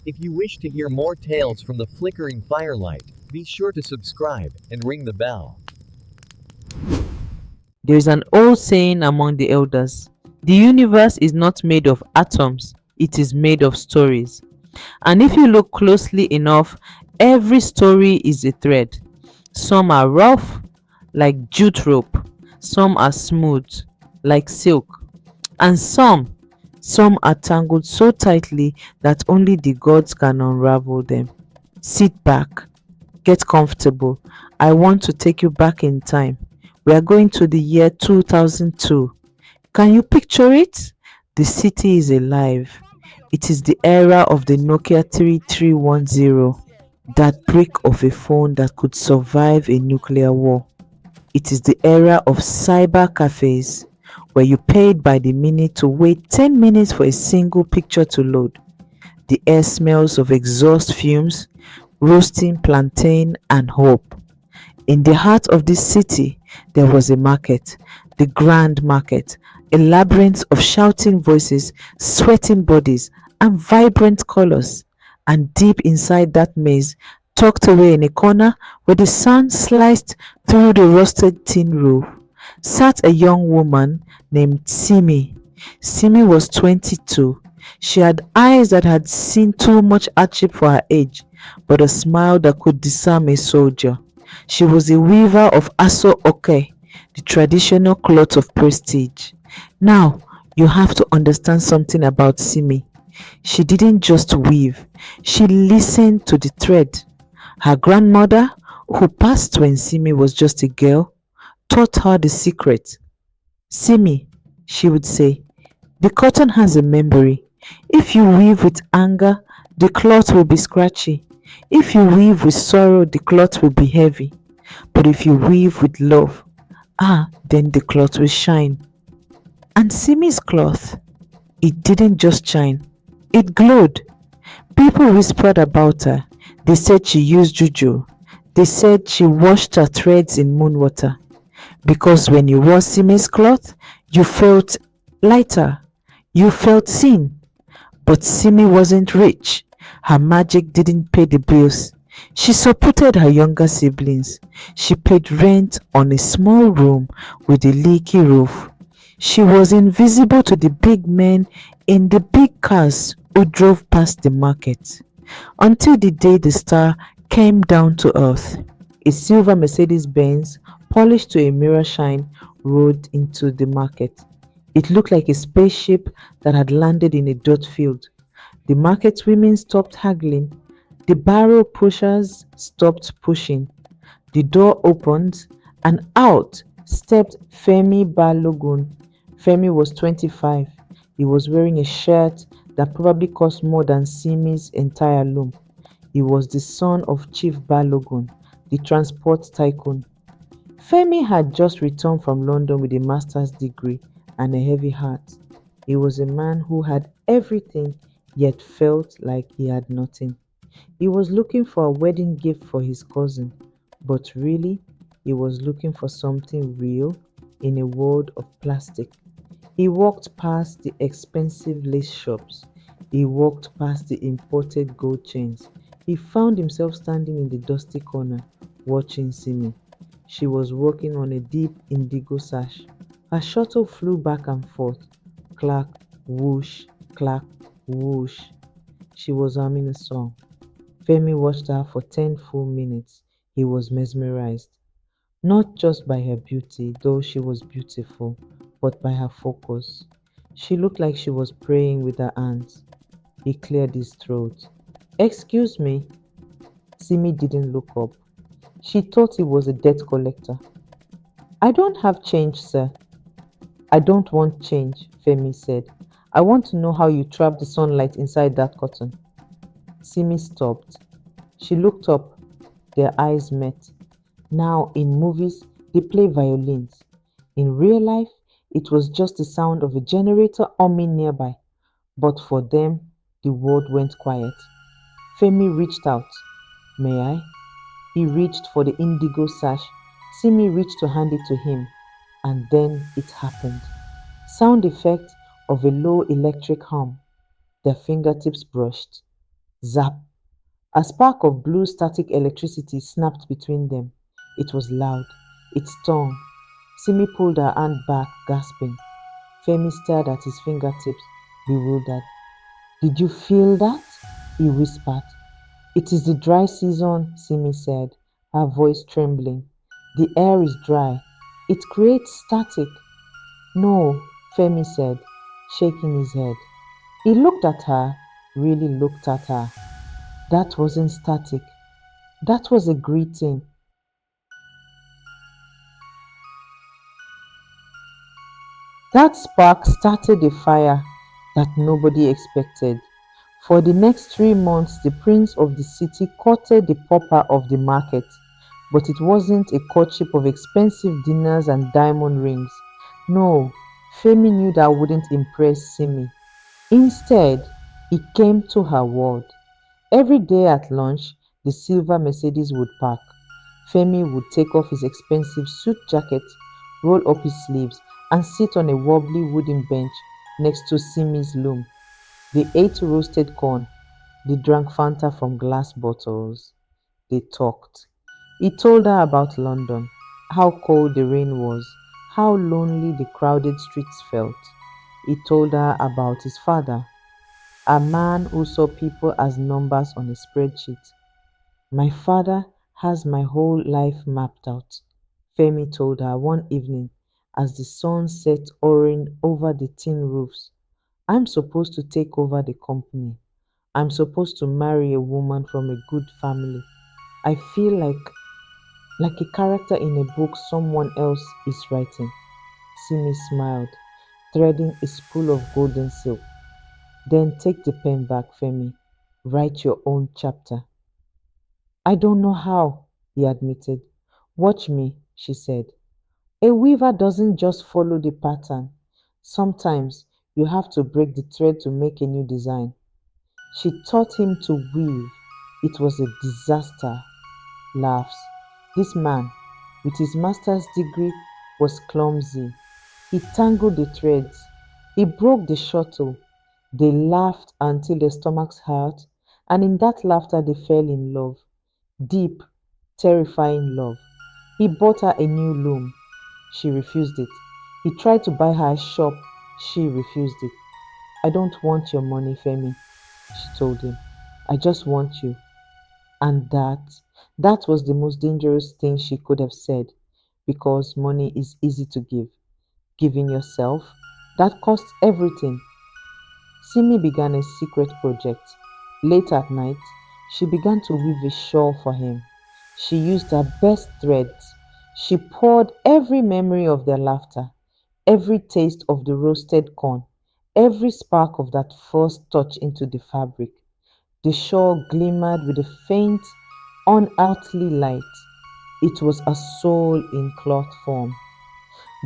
If you wish to hear more tales from the flickering firelight, be sure to subscribe and ring the bell. There is an old saying among the elders: the universe is not made of atoms, it is made of stories. And if you look closely enough, every story is a thread. Some are rough, like jute rope, some are smooth, like silk, and some are tangled so tightly that only the gods can unravel them. Sit back, get comfortable. I want to take you back in time. We are going to the year 2002. Can you picture it? The city is alive. It is the era of the Nokia 3310, that brick of a phone that could survive a nuclear war. It is the era of cyber cafes, where you paid by the minute to wait 10 minutes for a single picture to load. The air smells of exhaust fumes, roasting plantain, and hope. In the heart of this city, there was a market, the Grand Market, a labyrinth of shouting voices, sweating bodies, and vibrant colors. And deep inside that maze, tucked away in a corner where the sun sliced through the rusted tin roof, sat a young woman named Simi. Simi was 22. She had eyes that had seen too much hardship for her age, but a smile that could disarm a soldier. She was a weaver of aso oke, the traditional cloth of prestige. Now, you have to understand something about Simi. She didn't just weave, she listened to the thread. Her grandmother, who passed when Simi was just a girl, taught her the secret. Simi, she would say, the cotton has a memory. If you weave with anger, the cloth will be scratchy. If you weave with sorrow, the cloth will be heavy. But if you weave with love, then the cloth will shine. And Simi's cloth, it didn't just shine, it glowed. People whispered about her. They said she used juju. They said she washed her threads in moon water. Because when you wore Simi's cloth, you felt lighter. You felt seen. But Simi wasn't rich. Her magic didn't pay the bills. She supported her younger siblings. She paid rent on a small room with a leaky roof. She was invisible to the big men in the big cars who drove past the market. Until the day the star came down to earth. A silver Mercedes Benz, polished to a mirror shine, rode into the market. It looked like a spaceship that had landed in a dirt field. The market women stopped haggling. The barrel pushers stopped pushing. The door opened, and out stepped Femi Balogun. Femi was 25. He was wearing a shirt that probably cost more than Simi's entire Loom. He was the son of Chief Balogun, the transport tycoon. Femi had just returned from London with a master's degree and a heavy heart. He was a man who had everything yet felt like he had nothing. He was looking for a wedding gift for his cousin, but really, he was looking for something real in a world of plastic. He walked past the expensive lace shops. He walked past the imported gold chains. He found himself standing in the dusty corner, watching Simi. She was working on a deep indigo sash. Her shuttle flew back and forth. Clack, whoosh, clack, whoosh. She was humming a song. Femi watched her for 10 full minutes. He was mesmerized. Not just by her beauty, though she was beautiful, but by her focus. She looked like she was praying with her hands. He cleared his throat. Excuse me. Simi didn't look up. She thought he was a debt collector. I don't have change, sir. I don't want change, Femi said. I want to know how you trap the sunlight inside that cotton. Simi stopped. She looked up. Their eyes met. Now, in movies, they play violins. In real life, it was just the sound of a generator humming nearby. But for them, the world went quiet. Femi reached out. May I? He reached for the indigo sash. Simi reached to hand it to him. And then it happened. Sound effect of a low electric hum. Their fingertips brushed. Zap! A spark of blue static electricity snapped between them. It was loud. It stung. Simi pulled her hand back, gasping. Femi stared at his fingertips, bewildered. Did you feel that? He whispered. It is the dry season, Simi said, her voice trembling. The air is dry. It creates static. No, Femi said, shaking his head. He looked at her, really looked at her. That wasn't static. That was a greeting. That spark started a fire that nobody expected. For the next 3 months, the prince of the city courted the pauper of the market. But it wasn't a courtship of expensive dinners and diamond rings. No, Femi knew that wouldn't impress Simi. Instead, he came to her world. Every day at lunch, the silver Mercedes would park. Femi would take off his expensive suit jacket, roll up his sleeves, and sit on a wobbly wooden bench next to Simi's loom. They ate roasted corn. They drank Fanta from glass bottles. They talked. He told her about London, how cold the rain was, how lonely the crowded streets felt. He told her about his father, a man who saw people as numbers on a spreadsheet. My father has my whole life mapped out, Femi told her one evening as the sun set orange over the tin roofs. I'm supposed to take over the company. I'm supposed to marry a woman from a good family. I feel like a character in a book someone else is writing. Simi smiled, threading a spool of golden silk. Then take the pen back, Femi. Write your own chapter. I don't know how, he admitted. Watch me, she said. A weaver doesn't just follow the pattern. Sometimes you have to break the thread to make a new design. She taught him to weave. It was a disaster. Laughs. This man, with his master's degree, was clumsy. He tangled the threads. He broke the shuttle. They laughed until their stomachs hurt, and in that laughter they fell in love. Deep, terrifying love. He bought her a new loom. She refused it. He tried to buy her a shop. She refused it. I don't want your money, Femi, she told him. I just want you. And that was the most dangerous thing she could have said, because money is easy to give. Giving yourself, that costs everything. Simi began a secret project. Late at night, she began to weave a shawl for him. She used her best threads. She poured every memory of their laughter, every taste of the roasted corn, every spark of that first touch into the fabric. The shawl glimmered with a faint, unearthly light. It was a soul in cloth form.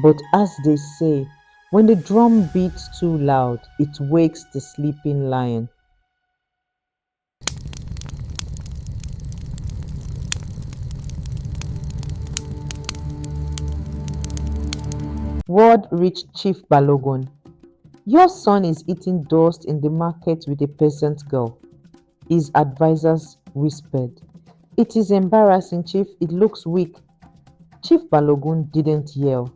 But as they say, when the drum beats too loud, it wakes the sleeping lion. Word reached Chief Balogun. Your son is eating dust in the market with a peasant girl. His advisers whispered. It is embarrassing, Chief. It looks weak. Chief Balogun didn't yell.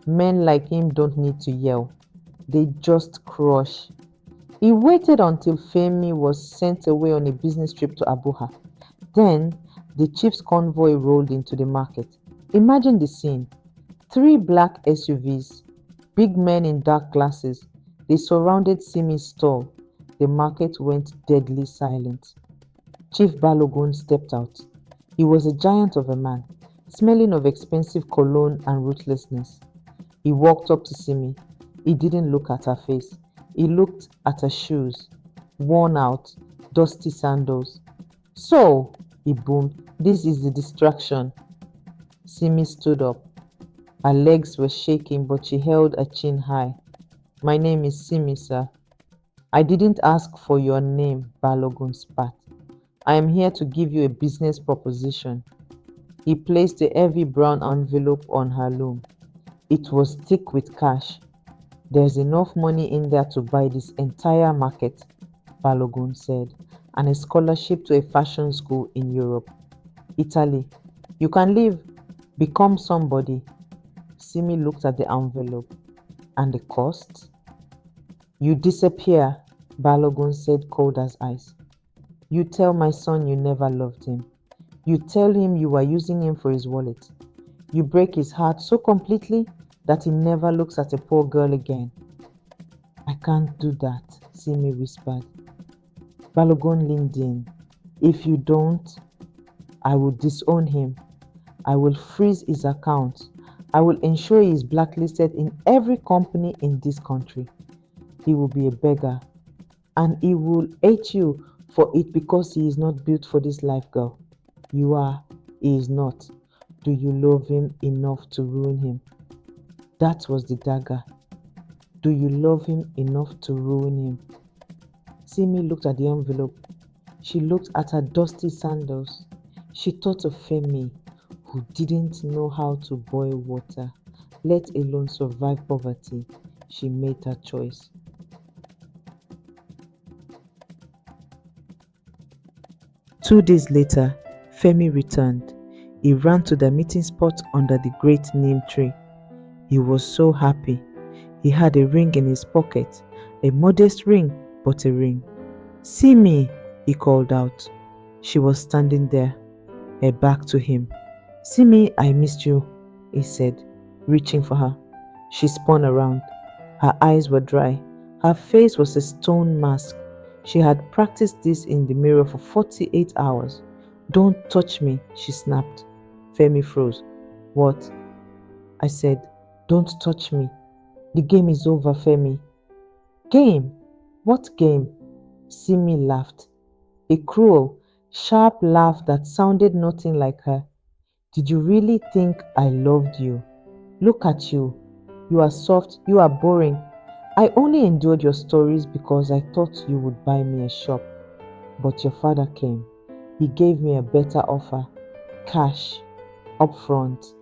Men like him don't need to yell. They just crush. He waited until Femi was sent away on a business trip to Abuja. Then the chief's convoy rolled into the market. Imagine the scene. 3 black SUVs, big men in dark glasses. They surrounded Simi's stall. The market went deadly silent. Chief Balogun stepped out. He was a giant of a man, smelling of expensive cologne and ruthlessness. He walked up to Simi. He didn't look at her face. He looked at her shoes, worn out, dusty sandals. So, he boomed, this is the distraction. Simi stood up. Her legs were shaking, but she held her chin high. My name is Simi, sir. I didn't ask for your name, Balogun spat. I am here to give you a business proposition. He placed a heavy brown envelope on her loom. It was thick with cash. There's enough money in there to buy this entire market, Balogun said. and a scholarship to a fashion school in Europe. Italy. You can leave, become somebody. Simi looked at the envelope. And the cost? You disappear, Balogun said, cold as ice. You tell my son you never loved him. You tell him you are using him for his wallet. You break his heart so completely that he never looks at a poor girl again. I can't do that, Simi whispered. Balogun leaned in. If you don't, I will disown him. I will freeze his account. I will ensure he is blacklisted in every company in this country. He will be a beggar, and he will hate you for it because he is not built for this life, girl. You are, he is not. Do you love him enough to ruin him? That was the dagger. Do you love him enough to ruin him? Simi looked at the envelope. She looked at her dusty sandals. She thought of Femi, who didn't know how to boil water, let alone survive poverty. She made her choice. Two days later, Femi returned. He ran to the meeting spot under the great Neem tree. He was so happy. He had a ring in his pocket, a modest ring, but a ring. Simi, he called out. She was standing there, her back to him. Simi, I missed you, he said, reaching for her. She spun around. Her eyes were dry. Her face was a stone mask. She had practiced this in the mirror for 48 hours. Don't touch me, she snapped. Femi froze. What? I said, don't touch me. The game is over, Femi. Game? What game? Simi laughed. A cruel, sharp laugh that sounded nothing like her. Did you really think I loved you? Look at you. You are soft, you are boring. I only endured your stories because I thought you would buy me a shop. But your father came. He gave me a better offer. Cash. Up front.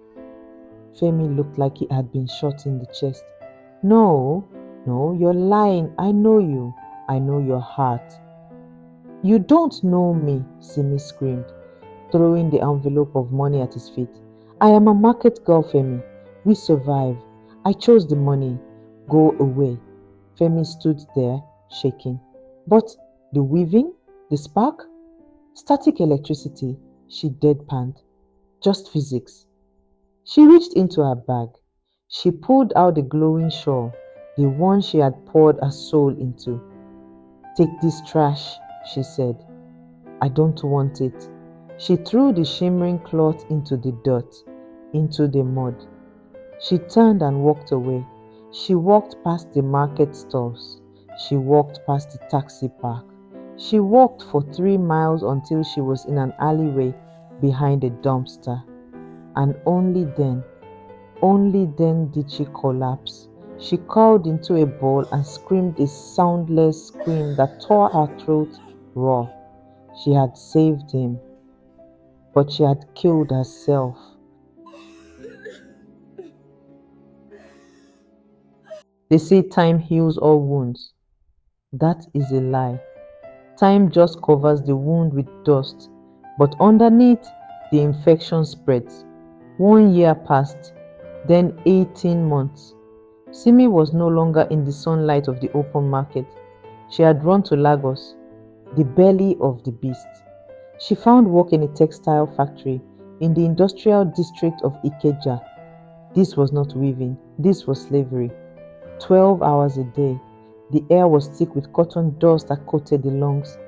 Femi looked like he had been shot in the chest. No, you're lying. I know you. I know your heart. You don't know me, Simi screamed, throwing the envelope of money at his feet. I am a market girl, Femi. We survive. I chose the money. Go away. Femi stood there, shaking. But the weaving? The spark? Static electricity, she deadpanned. Just physics. She reached into her bag. She pulled out the glowing shawl, the one she had poured her soul into. Take this trash, she said. I don't want it. She threw the shimmering cloth into the dirt, into the mud. She turned and walked away. She walked past the market stalls. She walked past the taxi park. She walked for 3 miles until she was in an alleyway behind a dumpster. And only then did she collapse. She curled into a ball and screamed a soundless scream that tore her throat raw. She had saved him, but she had killed herself. They say time heals all wounds. That is a lie. Time just covers the wound with dust, but underneath, the infection spreads. 1 year passed, then 18 months. Simi was no longer in the sunlight of the open market. She had run to Lagos, the belly of the beast. She found work in a textile factory in the industrial district of Ikeja. This was not weaving, this was slavery. 12 hours a day. The air was thick with cotton dust that coated the lungs.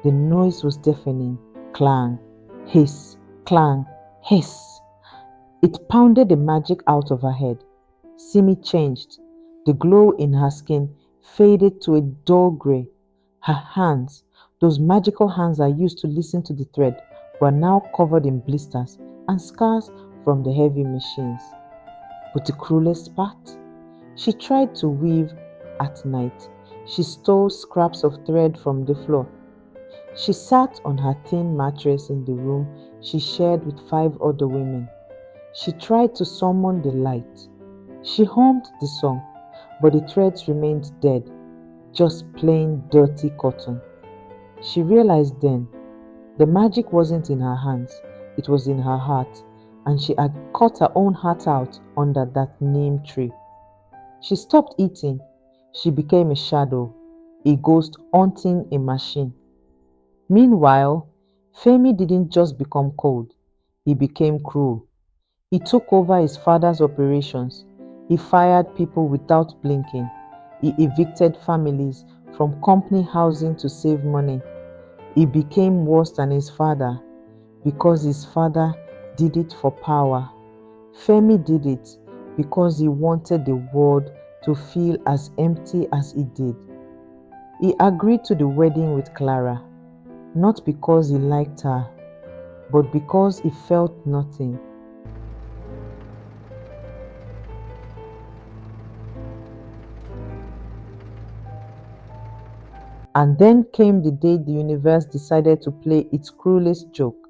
The noise was deafening. Clang, hiss, clang, hiss. It pounded the magic out of her head. Simi changed. The glow in her skin faded to a dull gray. Her hands, those magical hands I used to listen to the thread, were now covered in blisters and scars from the heavy machines. But the cruelest part? She tried to weave at night. She stole scraps of thread from the floor. She sat on her thin mattress in the room she shared with 5 other women. She tried to summon the light. She hummed the song, but the threads remained dead, just plain dirty cotton. She realized then the magic wasn't in her hands, it was in her heart, and she had cut her own heart out under that neem tree. She stopped eating. She became a shadow, a ghost haunting a machine. Meanwhile, Femi didn't just become cold, he became cruel. He took over his father's operations. He fired people without blinking. He evicted families from company housing to save money. He became worse than his father because his father did it for power. Femi did it because he wanted the world to feel as empty as he did. He agreed to the wedding with Clara, not because he liked her, but because he felt nothing. And then came the day the universe decided to play its cruelest joke.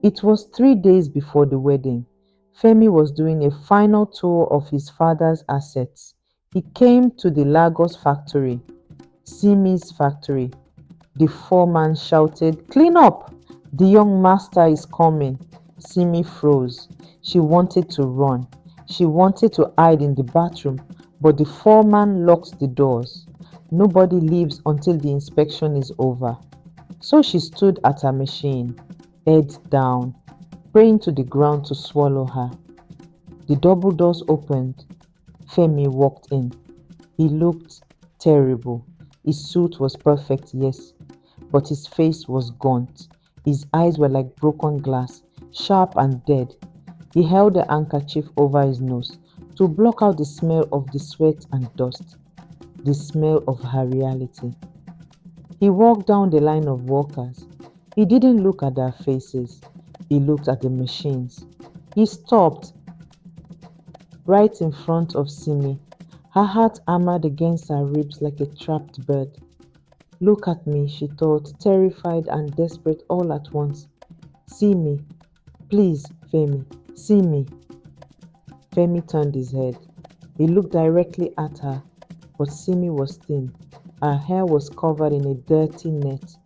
It was 3 days before the wedding. Femi was doing a final tour of his father's assets. He came to the Lagos factory, Simi's factory. The foreman shouted, "Clean up! The young master is coming." Simi froze. She wanted to run. She wanted to hide in the bathroom, but the foreman locked the doors. Nobody leaves until the inspection is over. So she stood at her machine, head down, praying to the ground to swallow her. The double doors opened. Femi walked in. He looked terrible. His suit was perfect, yes, but his face was gaunt. His eyes were like broken glass, sharp and dead. He held a handkerchief over his nose to block out the smell of the sweat and dust, the smell of her reality. He walked down the line of workers. He didn't look at their faces. He looked at the machines. He stopped right in front of Simi, her heart hammered against her ribs like a trapped bird. "Look at me," she thought, terrified and desperate all at once. "See me. Please, Femi. See me." Femi turned his head. He looked directly at her, but Simi was thin. Her hair was covered in a dirty net.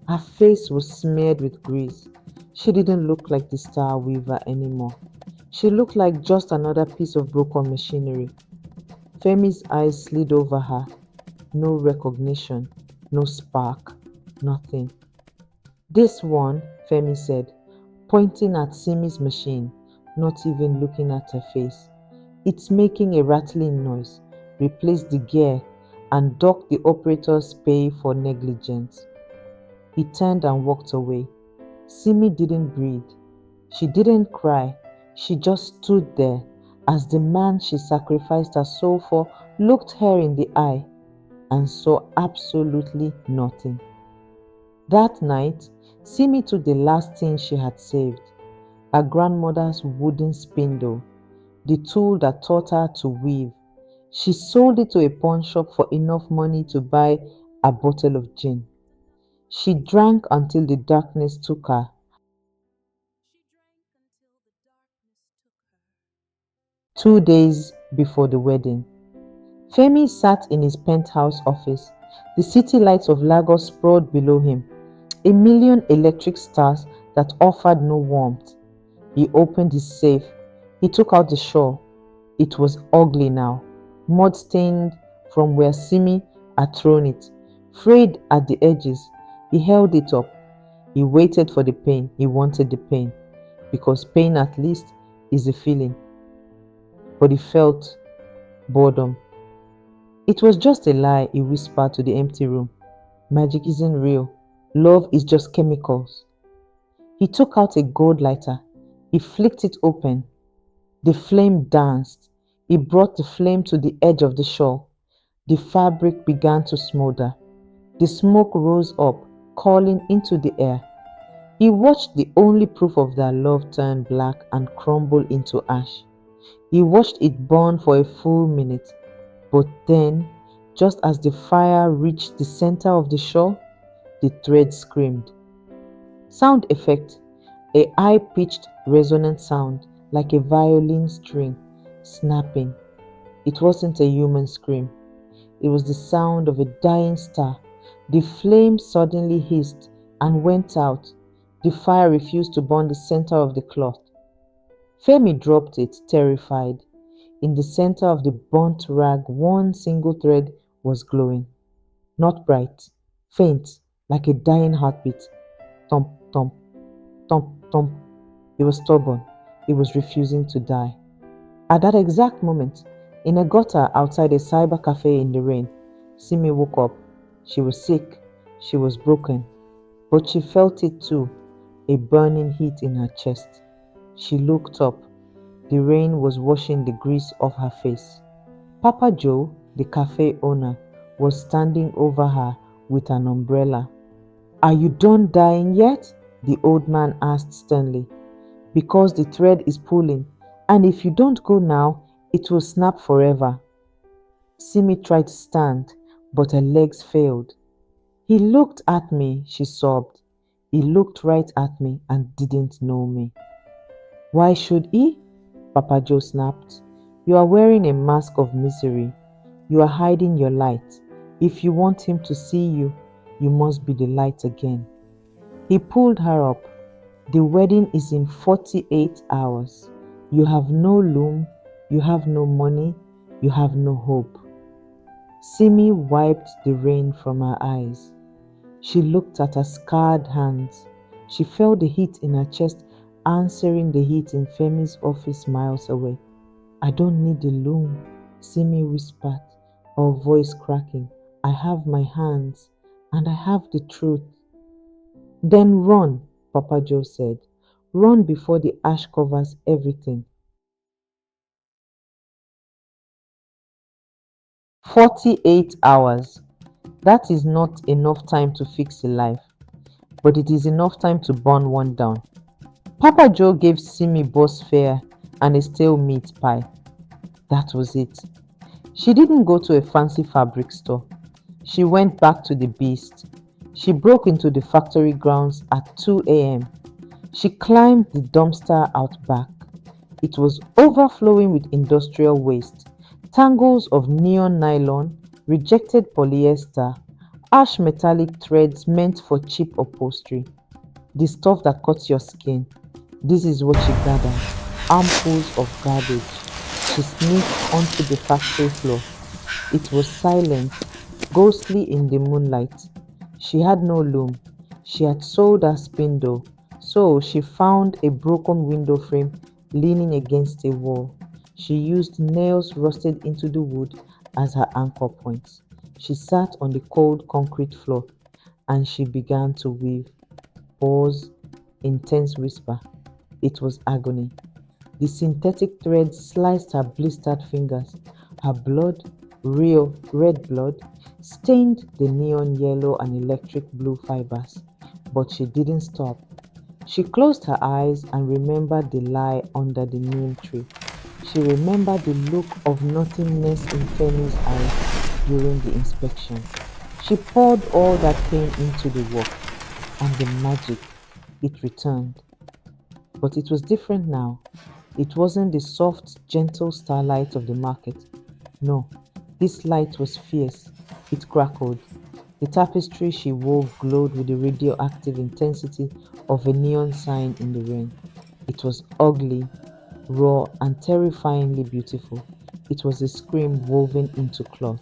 Her face was smeared with grease. She didn't look like the star weaver anymore. She looked like just another piece of broken machinery. Femi's eyes slid over her. No recognition, no spark, nothing. "This one," Femi said, pointing at Simi's machine, not even looking at her face. "It's making a rattling noise. Replace the gear and dock the operator's pay for negligence." He turned and walked away. Simi didn't breathe. She didn't cry. She just stood there as the man she sacrificed her soul for looked her in the eye and saw absolutely nothing. That night, Simi took the last thing she had saved, her grandmother's wooden spindle, the tool that taught her to weave. She sold it to a pawn shop for enough money to buy a bottle of gin. She drank until the darkness took her. 2 days before the wedding, Femi sat in his penthouse office. The city lights of Lagos sprawled below him, a million electric stars that offered no warmth. He opened his safe. He took out the shawl. It was ugly now, mud-stained from where Simi had thrown it, frayed at the edges. He held it up. He waited for the pain. He wanted the pain, because pain at least is a feeling. But he felt boredom. "It was just a lie," he whispered to the empty room. "Magic isn't real. Love is just chemicals." He took out a gold lighter. He flicked it open. The flame danced. He brought the flame to the edge of the shawl. The fabric began to smolder. The smoke rose up, curling into the air. He watched the only proof of their love turn black and crumble into ash. He watched it burn for a full minute. But then, just as the fire reached the center of the shawl, the thread screamed. Sound effect: a high-pitched resonant sound like a violin string snapping. It wasn't a human scream. It was the sound of a dying star, The flame suddenly hissed and went out. The fire refused to burn the center of the cloth. Femi dropped it, terrified. In the center of the burnt rag, one single thread was glowing. Not bright, faint, like a dying heartbeat. Thump, thump, thump, thump. It was stubborn. It was refusing to die. At that exact moment, in a gutter outside a cyber cafe in the rain, Simi woke up. She was sick. She was broken. But she felt it too, a burning heat in her chest. She looked up. The rain was washing the grease off her face. Papa Joe, the cafe owner, was standing over her with an umbrella. Are you done dying yet? The old man asked sternly. Because the thread is pulling, and if you don't go now, it will snap forever. Simi tried to stand, but her legs failed. He looked at me, she sobbed. He looked right at me and didn't know me. Why should he? Papa Joe snapped. You are wearing a mask of misery. You are hiding your light. If you want him to see you, you must be the light again. He pulled her up. The wedding is in 48 hours. You have no loom, you have no money, you have no hope. Simi wiped the rain from her eyes. She looked at her scarred hands. She felt the heat in her chest answering the heat in Femi's office miles away. I don't need the loom, Simi whispered, her voice cracking. I have my hands, and I have the truth. Then run, Papa Joe said. Run before the ash covers everything. 48 hours. That is not enough time to fix a life, but it is enough time to burn one down. Papa Joe gave Simi bus fare and a stale meat pie. That was it. She didn't go to a fancy fabric store. She went back to the beast. She broke into the factory grounds at 2 a.m. She climbed the dumpster out back. It was overflowing with industrial waste, tangles of neon nylon, rejected polyester, ash metallic threads meant for cheap upholstery. The stuff that cuts your skin. This is what she gathered. Armfuls of garbage. She sneaked onto the factory floor. It was silent, ghostly in the moonlight. She had no loom. She had sold her spindle, so she found a broken window frame leaning against a wall. She used nails rusted into the wood as her anchor points. She sat on the cold concrete floor and she began to weave. Pause, intense whisper. It was agony. The synthetic thread sliced her blistered fingers. Her blood, real red blood, stained the neon yellow and electric blue fibers. But she didn't stop. She closed her eyes and remembered the lie under the neem tree. She remembered the look of nothingness in Femi's eyes during the inspection. She poured all that pain into the work, and the magic, it returned. But it was different now. It wasn't the soft, gentle starlight of the market. No, this light was fierce. It crackled. The tapestry she wove glowed with the radioactive intensity of a neon sign in the rain. It was ugly, raw, and terrifyingly beautiful. It was a scream woven into cloth.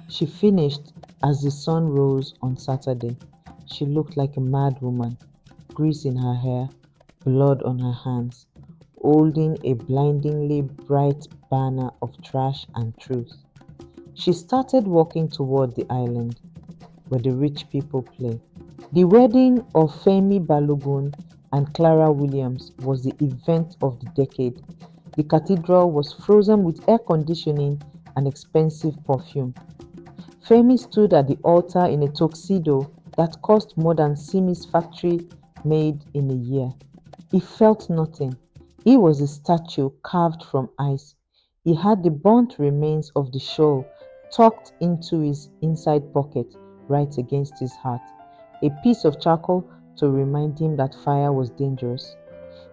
She finished as the sun rose on Saturday. She looked like a mad woman, grease in her hair, blood on her hands, holding a blindingly bright banner of trash and truth. She started walking toward the island where the rich people play. The wedding of Femi Balogun and Clara Williams was the event of the decade. The cathedral was frozen with air conditioning and expensive perfume. Femi stood at the altar in a tuxedo that cost more than Simi's factory made in a year. He felt nothing. He was a statue carved from ice. He had the burnt remains of the shawl tucked into his inside pocket right against his heart. A piece of charcoal to remind him that fire was dangerous.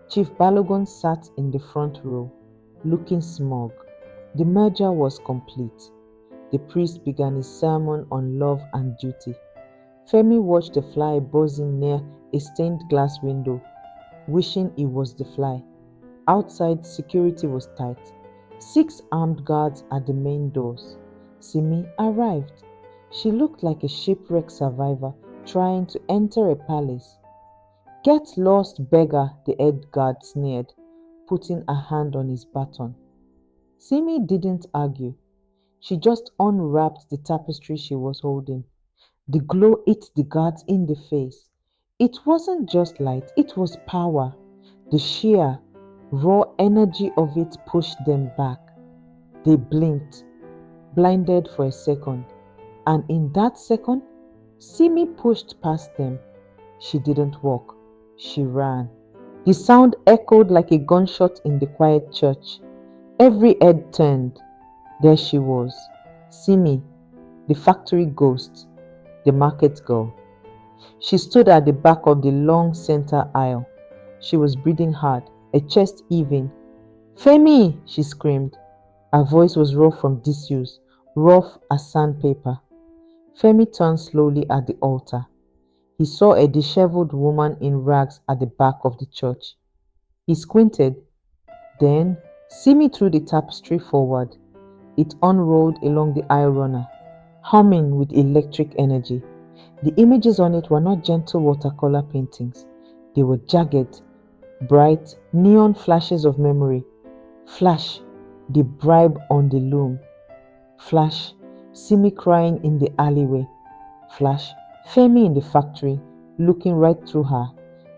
Chief Balogun sat in the front row, looking smug. The merger was complete. The priest began his sermon on love and duty. Femi watched the fly buzzing near a stained glass window, wishing it was the fly. Outside, security was tight. 6 armed guards at the main doors. Simi arrived. She looked like a shipwreck survivor trying to enter a palace. Get lost, beggar, the head guard sneered, putting a hand on his baton. Simi didn't argue. She just unwrapped the tapestry she was holding. The glow hit the guards in the face. It wasn't just light, it was power. The sheer, raw energy of it pushed them back. They blinked, blinded for a second, and in that second, Simi pushed past them. She didn't walk, she ran. The sound echoed like a gunshot in the quiet church. Every head turned. There she was, Simi, the factory ghost, the market girl. She stood at the back of the long center aisle. She was breathing hard, her chest heaving. Femi, she screamed. Her voice was rough from disuse, rough as sandpaper. Femi turned slowly at the altar. He saw a disheveled woman in rags at the back of the church. He squinted. Then Simi threw the tapestry forward. It unrolled along the aisle runner, humming with electric energy. The images on it were not gentle watercolor paintings. They were jagged, bright, neon flashes of memory. Flash, the bribe on the loom. Flash, Simi crying in the alleyway. Flash, Femi in the factory, looking right through her.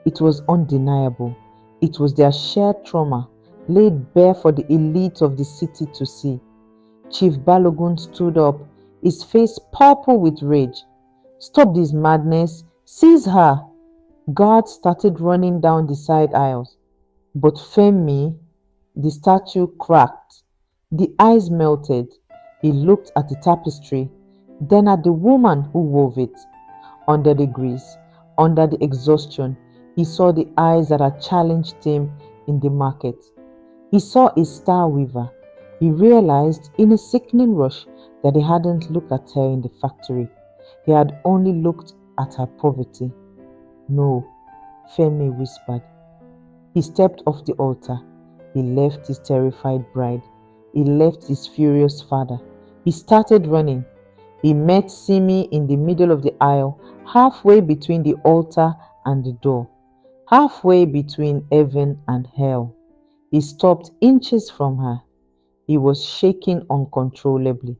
It was undeniable. It was their shared trauma, laid bare for the elite of the city to see. Chief Balogun stood up, his face purple with rage. Stop this madness! Seize her! Guards started running down the side aisles. But Femi, the statue cracked. The eyes melted. He looked at the tapestry, then at the woman who wove it. Under the grease, under the exhaustion, he saw the eyes that had challenged him in the market. He saw a star weaver. He realized in a sickening rush that he hadn't looked at her in the factory. He had only looked at her poverty. No, Femi whispered. He stepped off the altar. He left his terrified bride. He left his furious father. He started running. He met Simi in the middle of the aisle, halfway between the altar and the door, halfway between heaven and hell. He stopped inches from her. He was shaking uncontrollably.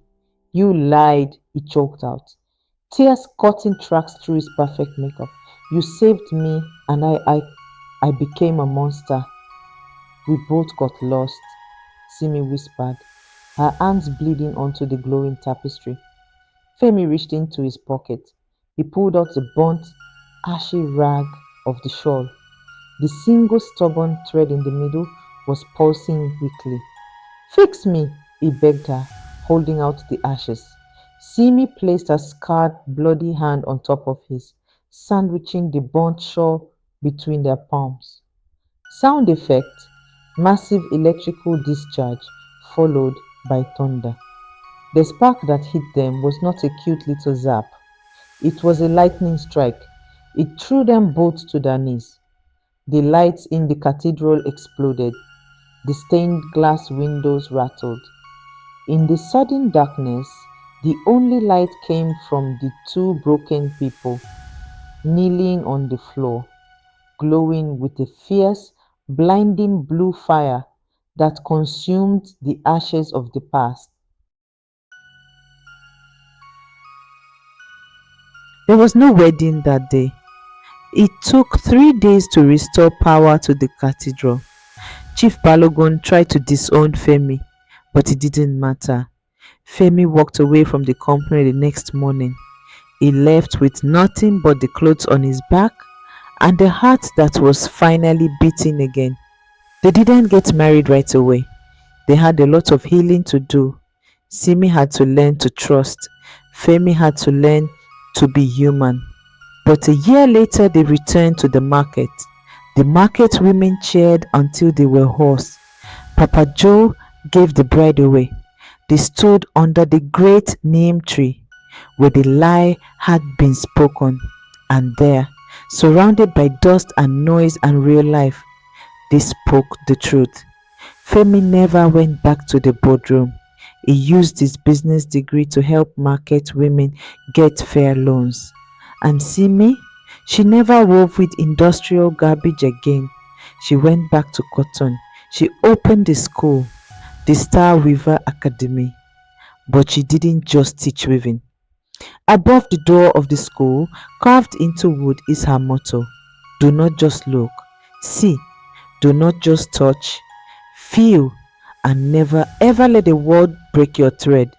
You lied, he choked out, tears cutting tracks through his perfect makeup. You saved me and I became a monster. We both got lost, Simi whispered, her hands bleeding onto the glowing tapestry. Femi reached into his pocket. He pulled out the burnt, ashy rag of the shawl. The single stubborn thread in the middle was pulsing weakly. Fix me, he begged her, holding out the ashes. Simi placed her scarred, bloody hand on top of his, sandwiching the burnt shawl between their palms. Sound effect, massive electrical discharge, followed by thunder. The spark that hit them was not a cute little zap. It was a lightning strike. It threw them both to their knees. The lights in the cathedral exploded. The stained glass windows rattled. In the sudden darkness, the only light came from the two broken people, kneeling on the floor, glowing with a fierce, blinding blue fire that consumed the ashes of the past. There was no wedding that day. It took 3 days to restore power to the cathedral. Chief Balogun tried to disown Femi, but it didn't matter. Femi walked away from the company the next morning. He left with nothing but the clothes on his back and the heart that was finally beating again. They didn't get married right away. They had a lot of healing to do. Simi had to learn to trust. Femi had to learn to be human. But a year later, they returned to the market. The market women cheered until they were hoarse. Papa Joe gave the bride away. They stood under the great Neem tree. where the lie had been spoken, and there, surrounded by dust and noise and real life, they spoke the truth. Femi never went back to the boardroom. He used his business degree to help market women get fair loans. And Simi, she never wove with industrial garbage again. She went back to cotton. She opened the school, the Star Weaver Academy. But she didn't just teach weaving. Above the door of the school, carved into wood, is her motto: do not just look, see. Do not just touch, feel, and never ever let the world break your thread.